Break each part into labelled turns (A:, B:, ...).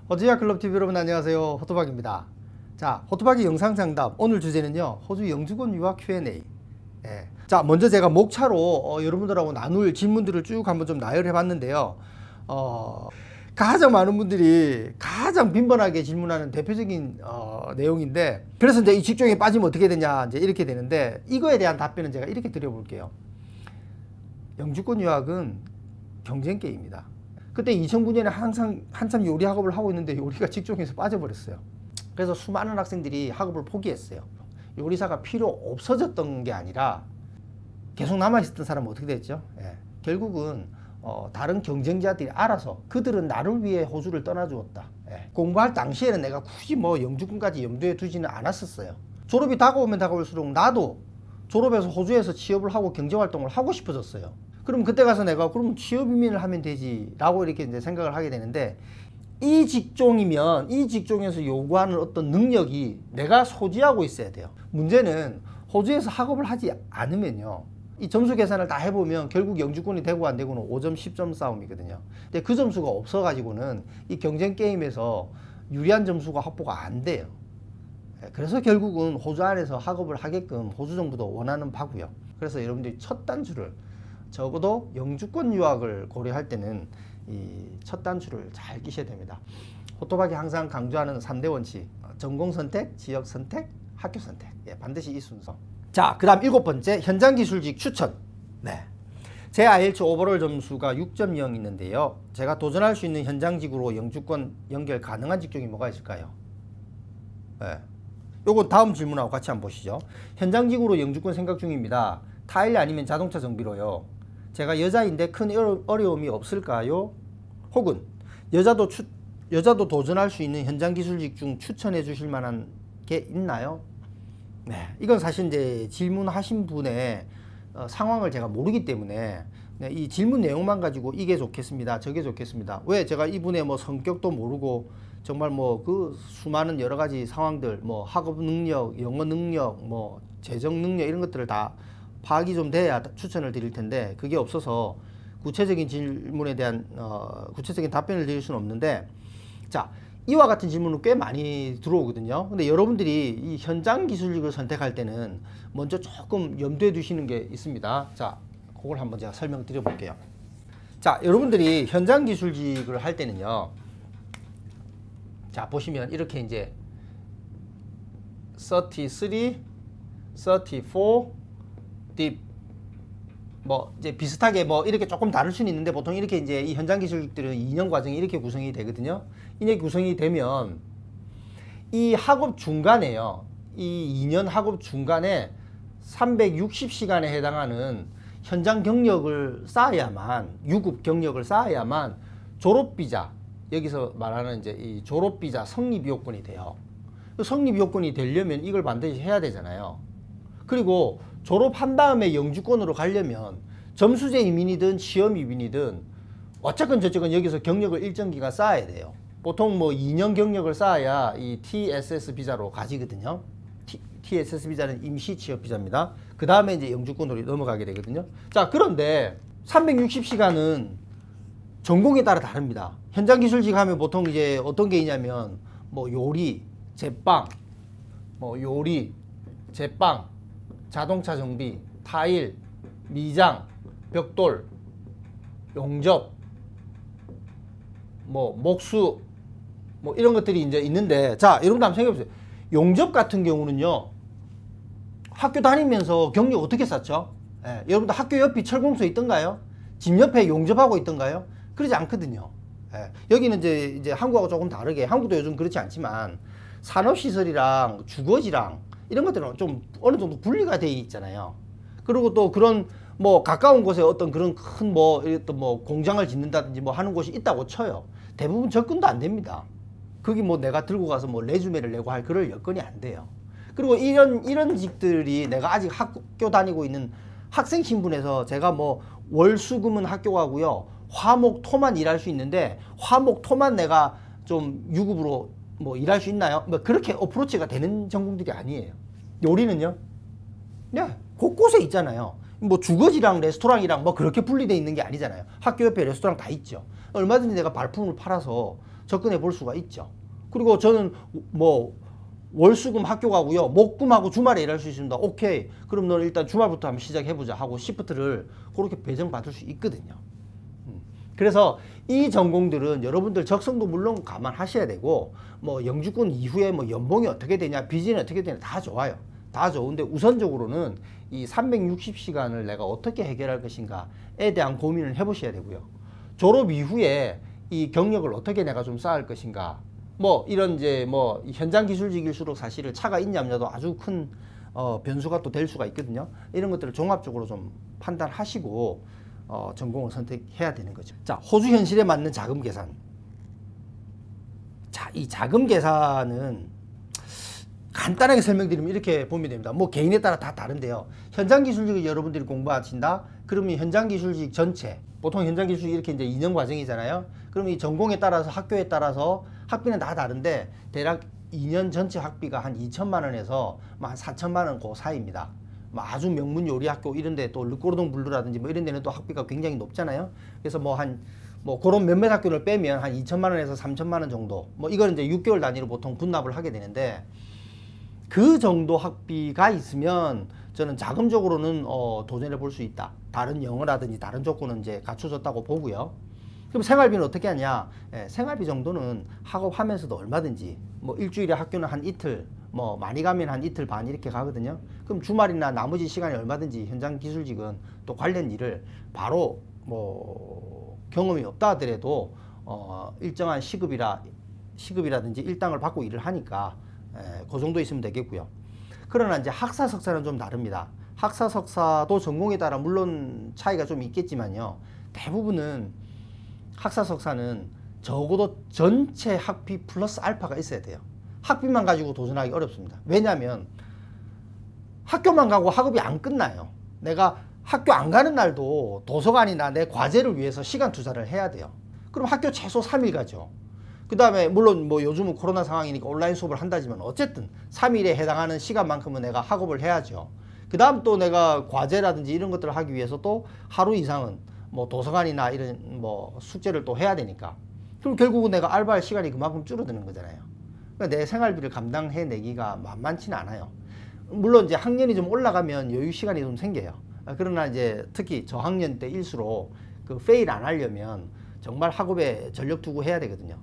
A: 호주야 클럽TV 여러분 안녕하세요. 호토박입니다. 자, 호토박이 영상상담 오늘 주제는요, 호주 영주권 유학 Q&A. 자, 먼저 제가 목차로 여러분들하고 나눌 질문들을 쭉 한번 좀 나열해 봤는데요. 가장 많은 분들이 가장 빈번하게 질문하는 대표적인 내용인데, 그래서 이제 이 직종에 빠지면 어떻게 되냐 이제 이렇게 되는데, 이거에 대한 답변은 제가 이렇게 드려볼게요. 영주권 유학은 경쟁 게임이다. 그때 2009년에 한참 요리 학업을 하고 있는데 요리가 직종에서 빠져버렸어요. 그래서 수많은 학생들이 학업을 포기했어요. 요리사가 필요 없어졌던 게 아니라 계속 남아있었던 사람은 어떻게 됐죠? 결국은 다른 경쟁자들이 알아서 그들은 나를 위해 호주를 떠나주었다. 공부할 당시에는 내가 굳이 뭐 영주권까지 염두에 두지는 않았었어요. 졸업이 다가오면 다가올수록 나도 졸업해서 호주에서 취업을 하고 경제활동을 하고 싶어졌어요. 그럼 그때 가서 내가 그럼 취업 이민을 하면 되지 라고 이렇게 이제 생각을 하게 되는데, 이 직종이면 이 직종에서 요구하는 어떤 능력이 내가 소지하고 있어야 돼요. 문제는 호주에서 학업을 하지 않으면요, 이 점수 계산을 다 해보면 결국 영주권이 되고 안 되고는 5점 10점 싸움이거든요. 근데 그 점수가 없어 가지고는 이 경쟁 게임에서 유리한 점수가 확보가 안 돼요. 그래서 결국은 호주 안에서 학업을 하게끔 호주 정부도 원하는 바고요. 그래서 여러분들이 첫 단추를, 적어도 영주권 유학을 고려할 때는 이 첫 단추를 잘 끼셔야 됩니다. 호토박이 항상 강조하는 3대 원칙: 전공 선택, 지역 선택, 학교 선택. 반드시 이 순서. 자, 그 다음 7번째, 현장 기술직 추천. 제 IELTS 오버롤 점수가 6.0 있는데요, 제가 도전할 수 있는 현장직으로 영주권 연결 가능한 직종이 뭐가 있을까요? 요거 다음 질문하고 같이 한번 보시죠. 현장직으로 영주권 생각 중입니다. 타일 아니면 자동차 정비로요. 제가 여자인데 큰 어려움이 없을까요? 혹은 여자도 도전할 수 있는 현장 기술직 중 추천해 주실 만한 게 있나요? 이건 사실 이제 질문하신 분의 상황을 제가 모르기 때문에 이 질문 내용만 가지고 이게 좋겠습니다, 저게 좋겠습니다. 왜? 제가 이분의 뭐 성격도 모르고 정말 뭐 그 수많은 여러 가지 상황들, 뭐 학업 능력, 영어 능력, 뭐 재정 능력 이런 것들을 다 파악이 좀 돼야 추천을 드릴 텐데, 그게 없어서 구체적인 질문에 대한 구체적인 답변을 드릴 수는 없는데, 자, 이와 같은 질문은 꽤 많이 들어오거든요. 근데 여러분들이 이 현장 기술직을 선택할 때는 먼저 조금 염두에 두시는 게 있습니다. 자, 그걸 한번 제가 설명드려 볼게요. 자, 여러분들이 현장 기술직을 할 때는요, 자, 보시면 이렇게 이제 33, 34, 딥, 뭐 이제 비슷하게 뭐 이렇게 조금 다를 수는 있는데, 보통 이렇게 이제 이 현장 기술직들은 2년 과정이 이렇게 구성이 되거든요. 이게 구성이 되면 이 학업 중간에요, 이 2년 학업 중간에 360시간에 해당하는 현장 경력을 쌓아야만, 유급 경력을 쌓아야만 졸업비자, 여기서 말하는 이제 이 졸업비자 성립 요건이 돼요. 성립 요건이 되려면 이걸 반드시 해야 되잖아요. 그리고 졸업한 다음에 영주권으로 가려면 점수제 이민이든 시험 이민이든 어쨌건 저쨌건 여기서 경력을 일정 기간 쌓아야 돼요. 보통 뭐 2년 경력을 쌓아야 이 TSS 비자로 가지거든요. TSS 비자는 임시 취업 비자입니다. 그 다음에 이제 영주권으로 넘어가게 되거든요. 자, 그런데 360시간은 전공에 따라 다릅니다. 현장 기술직 하면 보통 이제 어떤 게 있냐면 뭐 요리, 제빵, 뭐 요리, 제빵, 자동차 정비, 타일, 미장, 벽돌, 용접, 뭐 목수, 뭐 이런 것들이 이제 있는데, 자, 여러분들 한번 생각해 보세요. 용접 같은 경우는요, 학교 다니면서 경력 어떻게 쌓죠? 여러분들 학교 옆이 철공소에 있던가요? 집 옆에 용접하고 있던가요? 그러지 않거든요. 여기는 이제 한국하고 조금 다르게, 한국도 요즘 그렇지 않지만 산업시설이랑 주거지랑 이런 것들은 좀 어느 정도 분리가 돼 있잖아요. 그리고 또 그런 뭐 가까운 곳에 어떤 그런 큰 뭐 어떤 뭐 공장을 짓는다든지 뭐 하는 곳이 있다고 쳐요. 대부분 접근도 안 됩니다. 거기 뭐 내가 들고 가서 뭐 레주메를 내고 할 그럴 여건이 안 돼요. 그리고 이런 직들이 내가 아직 학교 다니고 있는 학생 신분에서 제가 뭐 월수금은 학교 가고요, 화목 토만 일할 수 있는데 화목 토만 내가 좀 유급으로 뭐 일할 수 있나요? 뭐 그렇게 어프로치가 되는 전공들이 아니에요. 요리는요, 곳곳에 있잖아요. 뭐 주거지랑 레스토랑이랑 뭐 그렇게 분리되어 있는 게 아니잖아요. 학교 옆에 레스토랑 다 있죠. 얼마든지 내가 발품을 팔아서 접근해 볼 수가 있죠. 그리고 저는 뭐 월수금 학교 가고요. 목금하고 주말에 일할 수 있습니다. 오케이. 그럼 너는 일단 주말부터 한번 시작해보자 하고 시프트를 그렇게 배정받을 수 있거든요. 그래서 이 전공들은 여러분들 적성도 물론 감안하셔야 되고 뭐 영주권 이후에 뭐 연봉이 어떻게 되냐 비전이 어떻게 되냐 다 좋아요. 다 좋은데 우선적으로는 이 360시간을 내가 어떻게 해결할 것인가에 대한 고민을 해보셔야 되고요. 졸업 이후에 이 경력을 어떻게 내가 좀 쌓을 것인가 뭐 이런 이제 뭐 현장 기술직일수록 사실은 차가 있냐 없냐도 아주 큰 변수가 또 될 수가 있거든요. 이런 것들을 종합적으로 좀 판단하시고 전공을 선택해야 되는 거죠. 자, 호주 현실에 맞는 자금 계산. 자, 이 자금 계산은 간단하게 설명드리면 이렇게 보면 됩니다. 뭐 개인에 따라 다 다른데요. 현장 기술직을 여러분들이 공부하신다? 그러면 현장 기술직 전체, 보통 현장 기술직 이렇게 이제 2년 과정이잖아요. 그럼 이 전공에 따라서 학교에 따라서 학비는 다 다른데 대략 2년 전체 학비가 한 2천만 원에서 한 4천만 원 그 사이입니다. 뭐 아주 명문 요리학교 이런데 또 르꼬르동 블루라든지 뭐 이런 데는 또 학비가 굉장히 높잖아요. 그래서 뭐 그런 몇몇 학교를 빼면 한 2천만 원에서 3천만 원 정도. 뭐 이거는 이제 6개월 단위로 보통 분납을 하게 되는데 그 정도 학비가 있으면 저는 자금적으로는 도전해 볼 수 있다. 다른 영어라든지 다른 조건은 이제 갖춰졌다고 보고요. 그럼 생활비는 어떻게 하냐? 생활비 정도는 학업하면서도 얼마든지 뭐 일주일에 학교는 한 이틀 뭐 많이 가면 한 이틀 반 이렇게 가거든요. 그럼 주말이나 나머지 시간에 얼마든지 현장 기술직은 또 관련 일을 바로 뭐 경험이 없다 하더라도 일정한 시급이라든지 일당을 받고 일을 하니까 그 정도 있으면 되겠고요. 그러나 이제 학사 석사는 좀 다릅니다. 학사 석사도 전공에 따라 물론 차이가 좀 있겠지만요. 대부분은 학사 석사는 적어도 전체 학비 플러스 알파가 있어야 돼요. 학비만 가지고 도전하기 어렵습니다. 왜냐하면 학교만 가고 학업이 안 끝나요. 내가 학교 안 가는 날도 도서관이나 내 과제를 위해서 시간 투자를 해야 돼요. 그럼 학교 최소 3일 가죠. 그 다음에 물론 뭐 요즘은 코로나 상황이니까 온라인 수업을 한다지만 어쨌든 3일에 해당하는 시간만큼은 내가 학업을 해야죠. 그 다음 또 내가 과제라든지 이런 것들을 하기 위해서 또 하루 이상은 뭐 도서관이나 이런 뭐 숙제를 또 해야 되니까 그럼 결국은 내가 알바할 시간이 그만큼 줄어드는 거잖아요. 그러니까 내 생활비를 감당해내기가 만만치는 않아요. 물론 이제 학년이 좀 올라가면 여유 시간이 좀 생겨요. 그러나 이제 특히 저학년 때일수록 그 페일 안 하려면 정말 학업에 전력 두고 해야 되거든요.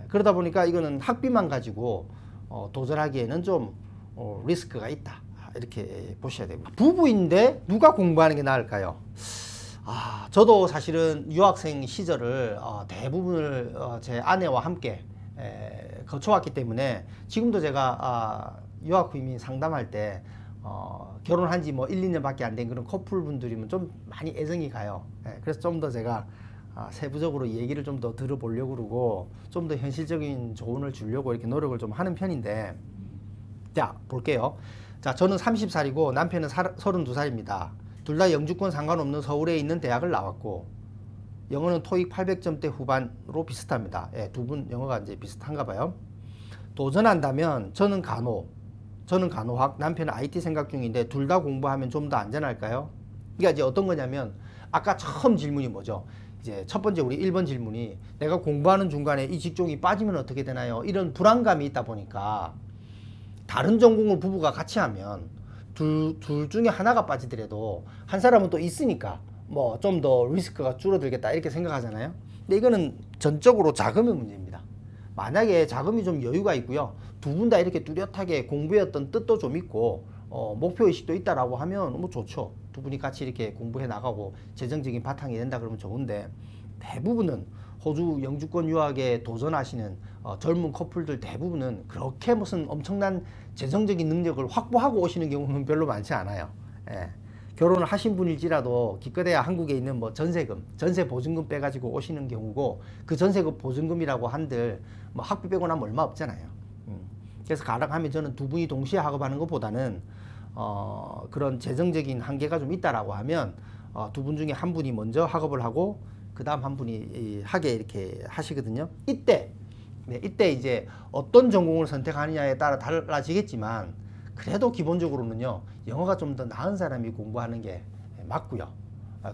A: 그러다 보니까 이거는 학비만 가지고 도전하기에는 좀 리스크가 있다. 이렇게 보셔야 되고. 부부인데 누가 공부하는 게 나을까요? 저도 사실은 유학생 시절을 대부분을 제 아내와 함께 거쳐왔기 때문에 지금도 제가 유학 후 이미 상담할 때 결혼한 지 뭐 1, 2년밖에 안 된 그런 커플분들이면 좀 많이 애정이 가요. 그래서 좀 더 제가 세부적으로 얘기를 좀 더 들어보려고 그러고 좀 더 현실적인 조언을 주려고 이렇게 노력을 좀 하는 편인데 자 볼게요. 자 저는 30살이고 남편은 32살입니다. 둘 다 영주권 상관없는 서울에 있는 대학을 나왔고 영어는 토익 800점대 후반으로 비슷합니다. 두 분 영어가 이제 비슷한가 봐요. 도전한다면 저는 간호학, 남편은 IT 생각 중인데 둘 다 공부하면 좀 더 안전할까요? 그러니까 이제 어떤 거냐면 아까 처음 질문이 뭐죠? 이제 첫 번째 우리 1번 질문이 내가 공부하는 중간에 이 직종이 빠지면 어떻게 되나요? 이런 불안감이 있다 보니까 다른 전공을 부부가 같이 하면 둘 중에 하나가 빠지더라도 한 사람은 또 있으니까 뭐 좀 더 리스크가 줄어들겠다 이렇게 생각하잖아요. 근데 이거는 전적으로 자금의 문제입니다. 만약에 자금이 좀 여유가 있고요. 두 분 다 이렇게 뚜렷하게 공부의 어떤 뜻도 좀 있고 목표의식도 있다라고 하면 뭐 좋죠. 두 분이 같이 이렇게 공부해 나가고 재정적인 바탕이 된다 그러면 좋은데 대부분은 호주 영주권 유학에 도전하시는 젊은 커플들 대부분은 그렇게 무슨 엄청난 재정적인 능력을 확보하고 오시는 경우는 별로 많지 않아요. 결혼을 하신 분일지라도 기껏해야 한국에 있는 뭐 전세 보증금 빼가지고 오시는 경우고 그 전세금 보증금이라고 한들 뭐 학비 빼고 나면 얼마 없잖아요. 그래서 가능하면 저는 두 분이 동시에 학업하는 것보다는 그런 재정적인 한계가 좀 있다라고 하면 두 분 중에 한 분이 먼저 학업을 하고 그 다음 한 분이 하게 이렇게 하시거든요. 이때 이제 어떤 전공을 선택하느냐에 따라 달라지겠지만 그래도 기본적으로는요 영어가 좀 더 나은 사람이 공부하는 게 맞고요.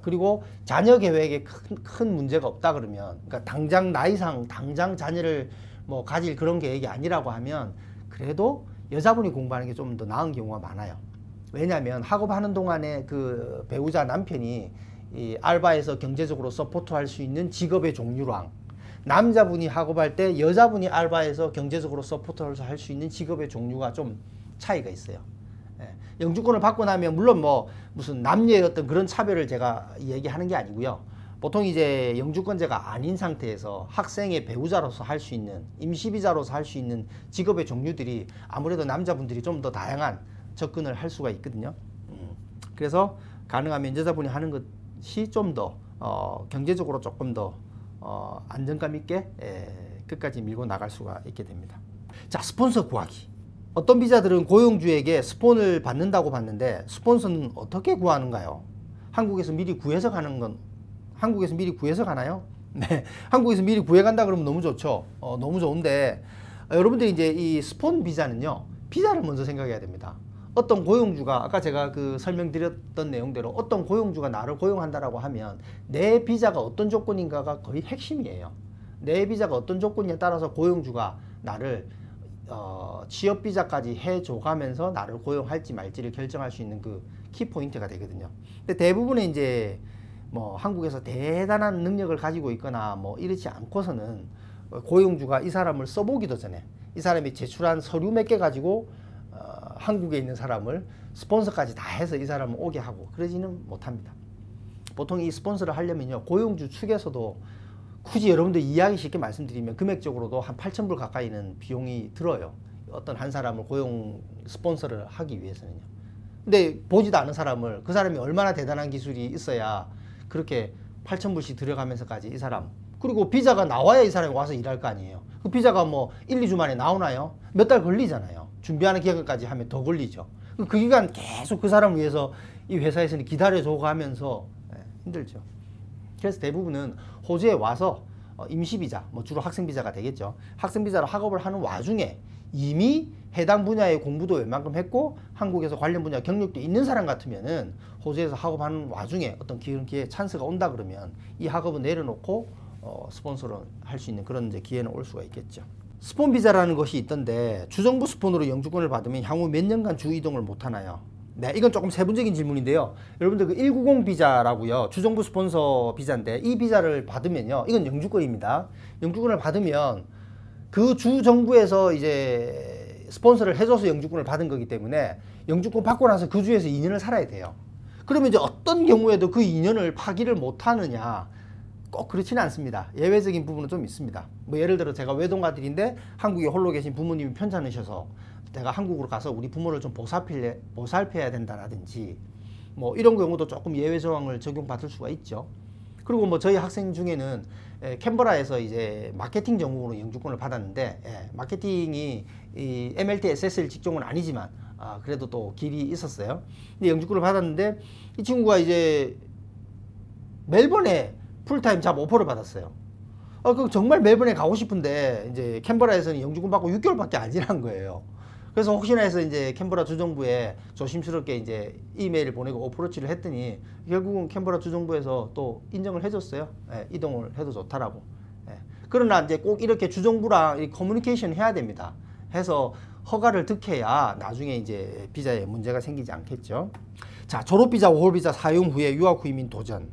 A: 그리고 자녀 계획에 큰 문제가 없다 그러면, 그러니까 당장 나이상 당장 자녀를 뭐 가질 그런 계획이 아니라고 하면 그래도 여자분이 공부하는 게 좀 더 나은 경우가 많아요. 왜냐하면 학업하는 동안에 그 배우자 남편이 이 알바에서 경제적으로 서포트할 수 있는 직업의 종류랑 남자분이 학업할 때 여자분이 알바에서 경제적으로 서포트를 할 수 있는 직업의 종류가 좀 차이가 있어요. 영주권을 받고 나면 물론 뭐 무슨 남녀의 어떤 그런 차별을 제가 얘기하는 게 아니고요. 보통 이제 영주권자가 아닌 상태에서 학생의 배우자로서 할 수 있는, 임시비자로서 할 수 있는 직업의 종류들이 아무래도 남자분들이 좀 더 다양한 접근을 할 수가 있거든요. 그래서 가능하면 여자분이 하는 것이 좀 더 경제적으로 조금 더 안정감 있게 끝까지 밀고 나갈 수가 있게 됩니다. 자, 스폰서 구하기. 어떤 비자들은 고용주에게 스폰을 받는다고 봤는데 스폰서는 어떻게 구하는가요? 한국에서 미리 구해서 가는 건, 한국에서 미리 구해서 가나요? 네, 한국에서 미리 구해간다 그러면 너무 좋죠. 너무 좋은데 여러분들이 이제 이 스폰 비자는요, 비자를 먼저 생각해야 됩니다. 어떤 고용주가, 아까 제가 그 설명드렸던 내용대로 어떤 고용주가 나를 고용한다라고 하면 내 비자가 어떤 조건인가가 거의 핵심이에요. 내 비자가 어떤 조건에 따라서 고용주가 나를 취업 비자까지 해줘가면서 나를 고용할지 말지를 결정할 수 있는 그 키포인트가 되거든요. 근데 대부분의 이제 뭐 한국에서 대단한 능력을 가지고 있거나 뭐 이렇지 않고서는 고용주가 이 사람을 써보기도 전에 이 사람이 제출한 서류 몇 개 가지고 한국에 있는 사람을 스폰서까지 다 해서 이 사람을 오게 하고 그러지는 못합니다. 보통 이 스폰서를 하려면요, 고용주 측에서도 굳이 여러분들 이해하기 쉽게 말씀드리면 금액적으로도 한 8,000불 가까이는 비용이 들어요. 어떤 한 사람을 고용 스폰서를 하기 위해서는요. 근데 보지도 않은 사람을, 그 사람이 얼마나 대단한 기술이 있어야 그렇게 8,000불씩 들여가면서까지 이 사람, 그리고 비자가 나와야 이 사람이 와서 일할 거 아니에요. 그 비자가 뭐 1, 2주 만에 나오나요? 몇 달 걸리잖아요. 준비하는 기간까지 하면 더 걸리죠. 그 기간 계속 그 사람을 위해서 이 회사에서는 기다려주고 하면서 힘들죠. 그래서 대부분은 호주에 와서 임시비자, 뭐 주로 학생비자가 되겠죠. 학생비자로 학업을 하는 와중에 이미 해당 분야의 공부도 웬만큼 했고 한국에서 관련 분야 경력도 있는 사람 같으면은 호주에서 학업하는 와중에 어떤 기회 찬스가 온다 그러면 이 학업을 내려놓고 스폰서를 할 수 있는 그런 이제 기회는 올 수가 있겠죠. 스폰 비자라는 것이 있던데 주정부 스폰으로 영주권을 받으면 향후 몇 년간 주 이동을 못 하나요? 네, 이건 조금 세부적인 질문인데요. 여러분들 그 190 비자라고요. 주정부 스폰서 비자인데 이 비자를 받으면요, 이건 영주권입니다. 영주권을 받으면 그 주 정부에서 이제 스폰서를 해줘서 영주권을 받은 거기 때문에 영주권 받고 나서 그 주에서 2년을 살아야 돼요. 그러면 이제 어떤 경우에도 그 2년을 파기를 못 하느냐? 꼭 그렇지는 않습니다. 예외적인 부분은 좀 있습니다. 뭐 예를 들어 제가 외동아들인데 한국에 홀로 계신 부모님이 편찮으셔서 내가 한국으로 가서 우리 부모를 좀 보살펴야 된다라든지 뭐 이런 경우도 조금 예외 조항을 적용받을 수가 있죠. 그리고 뭐 저희 학생 중에는 캔버라에서 이제 마케팅 전공으로 영주권을 받았는데 마케팅이 이 MLT SSL 직종은 아니지만 그래도 또 길이 있었어요. 근데 영주권을 받았는데 이 친구가 이제 멜번에 풀타임 잡 오퍼를 받았어요. 그 정말 멜번에 가고 싶은데 이제 캔버라에서는 영주권 받고 6개월밖에 안 지난 거예요. 그래서 혹시나 해서 이제 캔버라 주정부에 조심스럽게 이제 이메일을 보내고 어프로치를 했더니 결국은 캔버라 주정부에서 또 인정을 해줬어요. 이동을 해도 좋다라고. 그러나 이제 꼭 이렇게 주정부랑 커뮤니케이션 해야 됩니다. 해서 허가를 득해야 나중에 이제 비자에 문제가 생기지 않겠죠. 자, 졸업비자, 5월 비자 사용 후에 유학 후 이민 도전.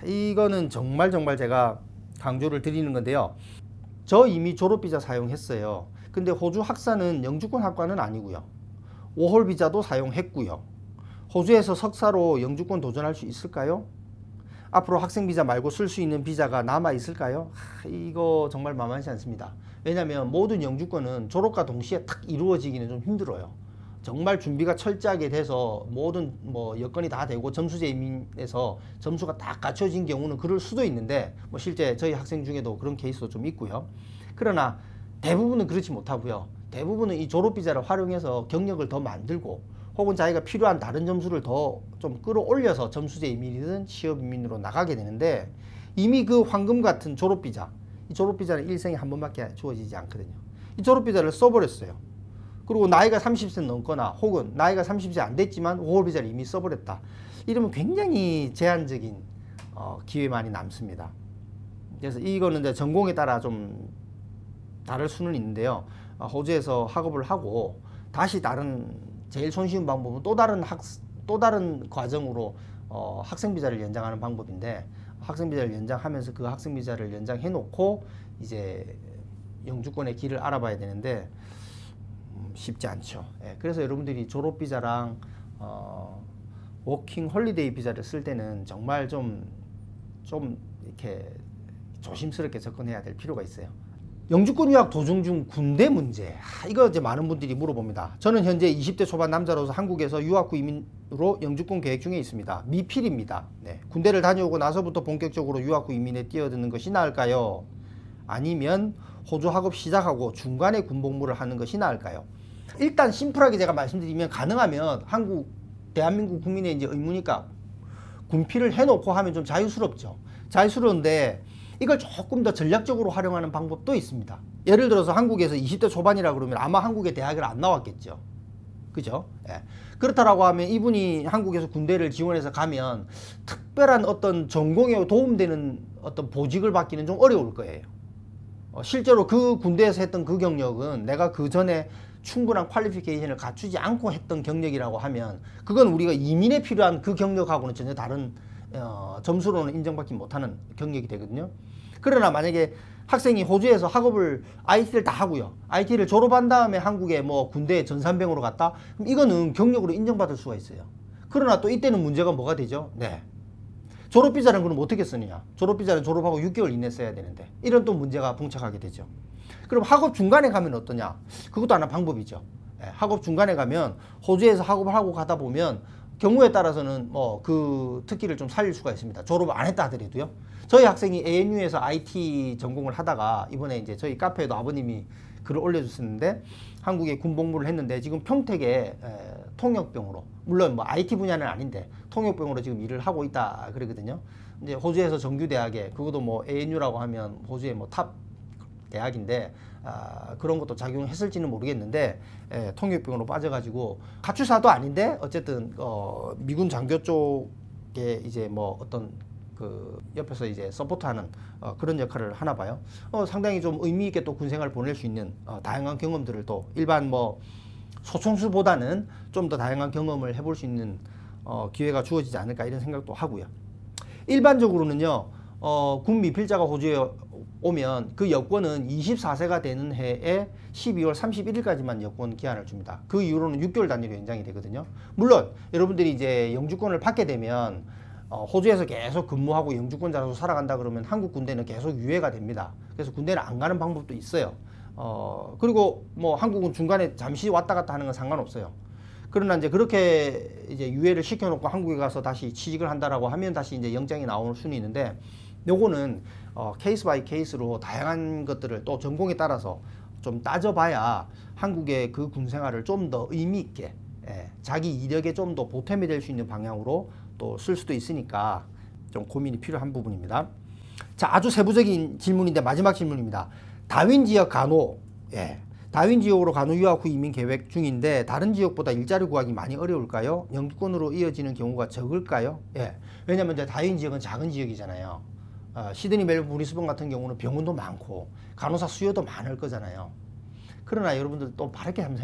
A: 이거는 정말 제가 강조를 드리는 건데요. 저 이미 졸업비자 사용했어요. 근데 호주 학사는 영주권 학과는 아니고요. 5월 비자도 사용했고요. 호주에서 석사로 영주권 도전할 수 있을까요? 앞으로 학생 비자 말고 쓸 수 있는 비자가 남아 있을까요? 이거 정말 만만치 않습니다. 왜냐하면 모든 영주권은 졸업과 동시에 탁 이루어지기는 좀 힘들어요. 정말 준비가 철저하게 돼서 모든 뭐 여건이 다 되고 점수제 이민에서 점수가 딱 갖춰진 경우는 그럴 수도 있는데 뭐 실제 저희 학생 중에도 그런 케이스도 좀 있고요. 그러나 대부분은 그렇지 못하고요. 대부분은 이 졸업비자를 활용해서 경력을 더 만들고 혹은 자기가 필요한 다른 점수를 더 좀 끌어올려서 점수제 이민이든 취업 이민으로 나가게 되는데 이미 그 황금 같은 졸업비자, 이 졸업비자는 일생에 한 번밖에 주어지지 않거든요. 이 졸업비자를 써버렸어요. 그리고 나이가 30세 넘거나 혹은 나이가 30세 안 됐지만 5월 비자를 이미 써버렸다. 이러면 굉장히 제한적인 기회 많이 남습니다. 그래서 이거는 이제 전공에 따라 좀 다를 수는 있는데요. 호주에서 학업을 하고 다시 다른 제일 손쉬운 방법은 또 다른 과정으로 학생 비자를 연장하는 방법인데, 학생 비자를 연장하면서 그 학생 비자를 연장해 놓고 이제 영주권의 길을 알아봐야 되는데 쉽지 않죠. 예, 그래서 여러분들이 졸업 비자랑 워킹 홀리데이 비자를 쓸 때는 정말 좀 이렇게 조심스럽게 접근해야 될 필요가 있어요. 영주권 유학 도중 중 군대 문제, 이거 이제 많은 분들이 물어봅니다. 저는 현재 20대 초반 남자로서 한국에서 유학 후 이민으로 영주권 계획 중에 있습니다. 미필입니다. 네. 군대를 다녀오고 나서부터 본격적으로 유학 후 이민에 뛰어드는 것이 나을까요? 아니면 호주 학업 시작하고 중간에 군복무를 하는 것이 나을까요? 일단 심플하게 제가 말씀드리면, 가능하면 대한민국 국민의 이제 의무니까 군필을 해놓고 하면 좀 자유스럽죠. 자유스러운데 이걸 조금 더 전략적으로 활용하는 방법도 있습니다. 예를 들어서 한국에서 20대 초반이라 그러면 아마 한국의 대학을 안 나왔겠죠. 그죠? 예. 그렇다라고 하면 이분이 한국에서 군대를 지원해서 가면 특별한 어떤 전공에 도움되는 어떤 보직을 받기는 좀 어려울 거예요. 실제로 그 군대에서 했던 그 경력은 내가 그 전에 충분한 퀄리피케이션을 갖추지 않고 했던 경력이라고 하면 그건 우리가 이민에 필요한 그 경력하고는 전혀 다른 점수로는 인정받지 못하는 경력이 되거든요. 그러나 만약에 학생이 호주에서 학업을 IT를 다 하고요, IT를 졸업한 다음에 한국에 뭐 군대 전산병으로 갔다, 그럼 이거는 경력으로 인정받을 수가 있어요. 그러나 또 이때는 문제가 뭐가 되죠? 네, 졸업비자는 그럼 어떻게 쓰느냐? 졸업비자는 졸업하고 6개월 이내 써야 되는데 이런 또 문제가 봉착하게 되죠. 그럼 학업 중간에 가면 어떠냐? 그것도 하나 방법이죠. 네, 학업 중간에 가면 호주에서 학업을 하고 가다 보면 경우에 따라서는 뭐 그 특기를 좀 살릴 수가 있습니다. 졸업을 안 했다 하더라도요. 저희 학생이 ANU에서 IT 전공을 하다가 이번에 이제 저희 카페에도 아버님이 글을 올려주셨는데, 한국에 군복무를 했는데 지금 평택에 통역병으로, 물론 뭐 IT 분야는 아닌데 통역병으로 지금 일을 하고 있다 그러거든요. 이제 호주에서 정규대학에, 그것도 뭐 ANU라고 하면 호주의 뭐 탑 대학인데 그런 것도 작용했을지는 모르겠는데, 통역병으로 빠져가지고 가출사도 아닌데 어쨌든 미군 장교 쪽에 이제 뭐 어떤 그 옆에서 이제 서포트하는 그런 역할을 하나 봐요. 상당히 좀 의미 있게 또 군생활을 보낼 수 있는 다양한 경험들을, 또 일반 뭐 소총수보다는 좀 더 다양한 경험을 해볼 수 있는 기회가 주어지지 않을까, 이런 생각도 하고요. 일반적으로는요, 군 미필자가 호주에 오면 그 여권은 24세가 되는 해에 12월 31일까지만 여권 기한을 줍니다. 그 이후로는 6개월 단위로 연장이 되거든요. 물론 여러분들이 이제 영주권을 받게 되면 호주에서 계속 근무하고 영주권자로서 살아간다 그러면 한국 군대는 계속 유예가 됩니다. 그래서 군대를 안 가는 방법도 있어요. 그리고 뭐 한국은 중간에 잠시 왔다 갔다 하는 건 상관없어요. 그러나 이제 그렇게 이제 유예를 시켜놓고 한국에 가서 다시 취직을 한다라고 하면 다시 이제 영장이 나오는 수는 있는데, 요거는 케이스 바이 케이스로 다양한 것들을 또 전공에 따라서 좀 따져봐야 한국의 그 군생활을 좀 더 의미 있게, 자기 이력에 좀 더 보탬이 될 수 있는 방향으로 또 쓸 수도 있으니까 좀 고민이 필요한 부분입니다. 자, 아주 세부적인 질문인데 마지막 질문입니다. 다윈 지역 간호, 다윈 지역으로 간호 유학 후 이민 계획 중인데 다른 지역보다 일자리 구하기 많이 어려울까요? 영주권으로 이어지는 경우가 적을까요? 왜냐면 이제 다윈 지역은 작은 지역이잖아요. 시드니, 멜번, 브리스번 같은 경우는 병원도 많고 간호사 수요도 많을 거잖아요. 그러나 여러분들 또 바르게 한번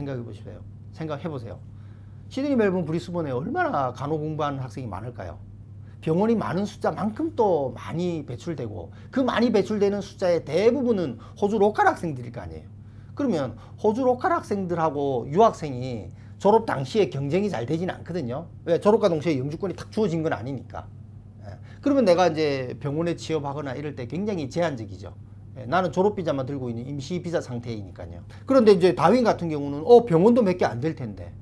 A: 생각해 보세요. 시드니, 멜번, 브리스번에 얼마나 간호 공부하는 학생이 많을까요? 병원이 많은 숫자만큼 또 많이 배출되고, 그 많이 배출되는 숫자의 대부분은 호주 로컬 학생들일 거 아니에요. 그러면 호주 로컬 학생들하고 유학생이 졸업 당시에 경쟁이 잘 되지는 않거든요. 왜? 졸업과 동시에 영주권이 탁 주어진 건 아니니까. 그러면 내가 이제 병원에 취업하거나 이럴 때 굉장히 제한적이죠. 나는 졸업비자만 들고 있는 임시비자 상태이니까요. 그런데 이제 다윈 같은 경우는 병원도 몇 개 안 될 텐데,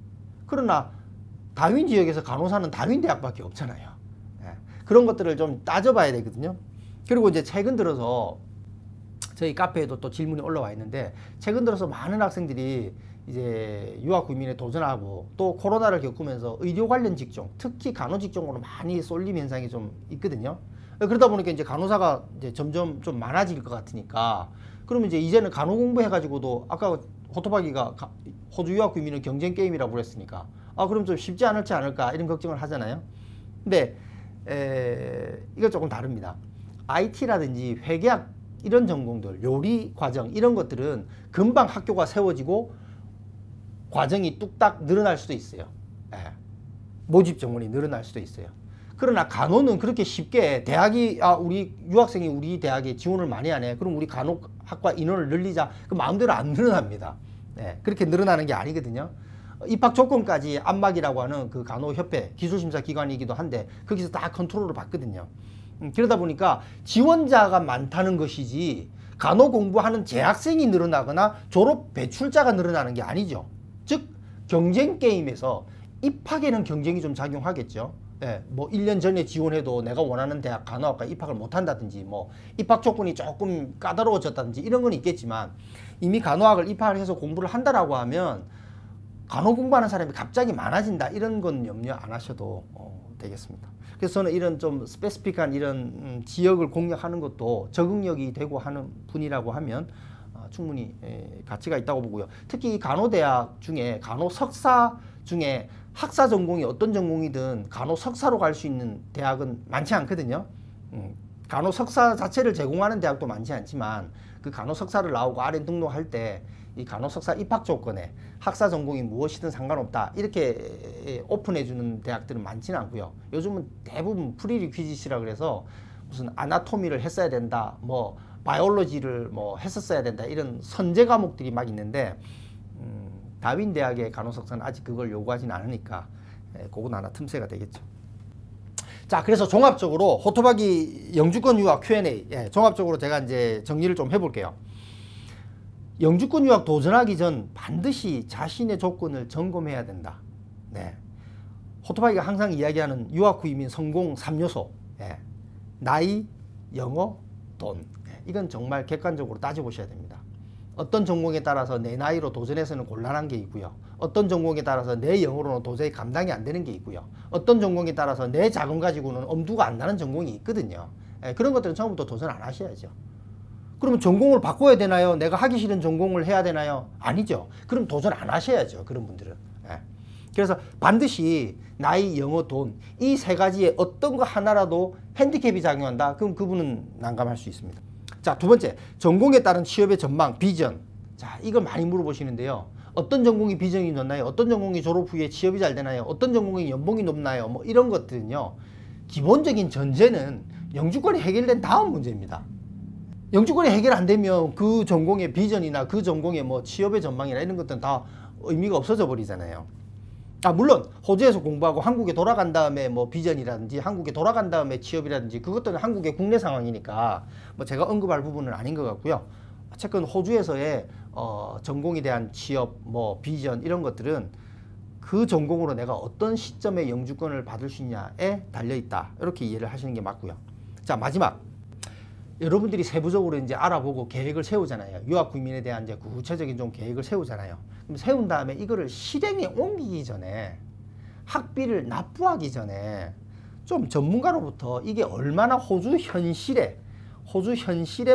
A: 그러나 다윈 지역에서 간호사는 다윈 대학밖에 없잖아요. 그런 것들을 좀 따져봐야 되거든요. 그리고 이제 최근 들어서 저희 카페에도 또 질문이 올라와 있는데, 최근 들어서 많은 학생들이 이제 유학 후 이민에 도전하고 또 코로나를 겪으면서 의료 관련 직종, 특히 간호 직종으로 많이 쏠림 현상이 좀 있거든요. 그러다 보니까 이제 간호사가 이제 점점 좀 많아질 것 같으니까, 그러면 이제 이제는 간호 공부해가지고도, 아까 호토바기가 호주 유학 후 이민은 경쟁 게임이라고 그랬으니까 그럼 좀 쉽지 않을까 이런 걱정을 하잖아요. 근데 이거 조금 다릅니다. IT라든지 회계학 이런 전공들, 요리 과정 이런 것들은 금방 학교가 세워지고 과정이 뚝딱 늘어날 수도 있어요. 예. 모집 정원이 늘어날 수도 있어요. 그러나 간호는 그렇게 쉽게 대학이 우리 유학생이 우리 대학에 지원을 많이 하네. 그럼 우리 간호학과 인원을 늘리자. 그 마음대로 안 늘어납니다. 예. 그렇게 늘어나는 게 아니거든요. 입학 조건까지 안막이라고 하는 그 간호협회 기술심사 기관이기도 한데 거기서 다 컨트롤을 받거든요. 그러다 보니까 지원자가 많다는 것이지 간호 공부하는 재학생이 늘어나거나 졸업 배출자가 늘어나는 게 아니죠. 즉 경쟁 게임에서 입학에는 경쟁이 좀 작용하겠죠. 예, 뭐 1년 전에 지원해도 내가 원하는 대학 간호학과 입학을 못한다든지 뭐 입학 조건이 조금 까다로워졌다든지 이런 건 있겠지만 이미 간호학을 입학을 해서 공부를 한다라고 하면 간호 공부하는 사람이 갑자기 많아진다 이런 건 염려 안 하셔도 되겠습니다. 그래서 저는 이런 좀 스페시픽한 이런 지역을 공략하는 것도 적응력이 되고 하는 분이라고 하면 충분히 가치가 있다고 보고요. 특히 간호대학 중에 간호석사 중에 학사 전공이 어떤 전공이든 간호석사로 갈 수 있는 대학은 많지 않거든요. 간호석사 자체를 제공하는 대학도 많지 않지만 그 간호석사를 나오고 아래 등록할 때 이 간호석사 입학 조건에 학사 전공이 무엇이든 상관없다 이렇게 오픈해 주는 대학들은 많지는 않고요. 요즘은 대부분 프리리퀴짓이라 그래서 무슨 아나토미를 했어야 된다, 뭐 바이올로지를 뭐 했었어야 된다 이런 선제 과목들이 막 있는데 다윈 대학의 간호석사는 아직 그걸 요구하진 않으니까 그건 하나 틈새가 되겠죠. 자, 그래서 종합적으로 호토바기 영주권 유학 Q&A 종합적으로 제가 이제 정리를 좀 해볼게요. 영주권 유학 도전하기 전 반드시 자신의 조건을 점검해야 된다. 네. 호토바기가 항상 이야기하는 유학 후 이민 성공 3요소. 나이, 영어, 돈. 이건 정말 객관적으로 따져보셔야 됩니다. 어떤 전공에 따라서 내 나이로 도전해서는 곤란한 게 있고요. 어떤 전공에 따라서 내 영어로는 도저히 감당이 안 되는 게 있고요. 어떤 전공에 따라서 내 자금 가지고는 엄두가 안 나는 전공이 있거든요. 그런 것들은 처음부터 도전 안 하셔야죠. 그러면 전공을 바꿔야 되나요? 내가 하기 싫은 전공을 해야 되나요? 아니죠. 그럼 도전 안 하셔야죠. 그런 분들은. 그래서 반드시 나이, 영어, 돈 이 세 가지의 어떤 거 하나라도 핸디캡이 작용한다. 그럼 그분은 난감할 수 있습니다. 자, 두 번째, 전공에 따른 취업의 전망, 비전. 자, 이거 많이 물어보시는데요. 어떤 전공이 비전이 높나요? 어떤 전공이 졸업 후에 취업이 잘 되나요? 어떤 전공이 연봉이 높나요? 뭐 이런 것들은요. 기본적인 전제는 영주권이 해결된 다음 문제입니다. 영주권이 해결 안 되면 그 전공의 비전이나 그 전공의 뭐 취업의 전망이나 이런 것들은 다 의미가 없어져 버리잖아요. 물론 호주에서 공부하고 한국에 돌아간 다음에 뭐 비전이라든지 한국에 돌아간 다음에 취업이라든지 그것들은 한국의 국내 상황이니까 뭐 제가 언급할 부분은 아닌 것 같고요. 어쨌든 호주에서의 전공에 대한 취업, 뭐 비전 이런 것들은 그 전공으로 내가 어떤 시점에 영주권을 받을 수 있냐에 달려있다. 이렇게 이해를 하시는 게 맞고요. 자, 마지막. 여러분들이 세부적으로 이제 알아보고 계획을 세우잖아요. 유학 구민에 대한 이제 구체적인 좀 계획을 세우잖아요. 그럼 세운 다음에 이거를 실행에 옮기기 전에 학비를 납부하기 전에 좀 전문가로부터 이게 얼마나 호주 현실에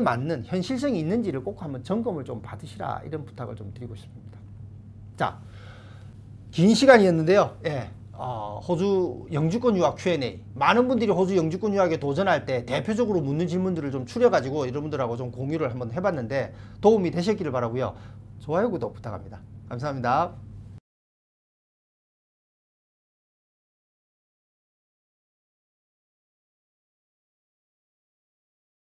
A: 맞는 현실성이 있는지를 꼭 한번 점검을 좀 받으시라 이런 부탁을 좀 드리고 싶습니다. 자, 긴 시간이었는데요. 호주 영주권 유학 Q&A 많은 분들이 호주 영주권 유학에 도전할 때 대표적으로 묻는 질문들을 좀 추려가지고 여러분들하고 좀 공유를 한번 해봤는데 도움이 되셨기를 바라고요. 좋아요, 구독 부탁합니다. 감사합니다.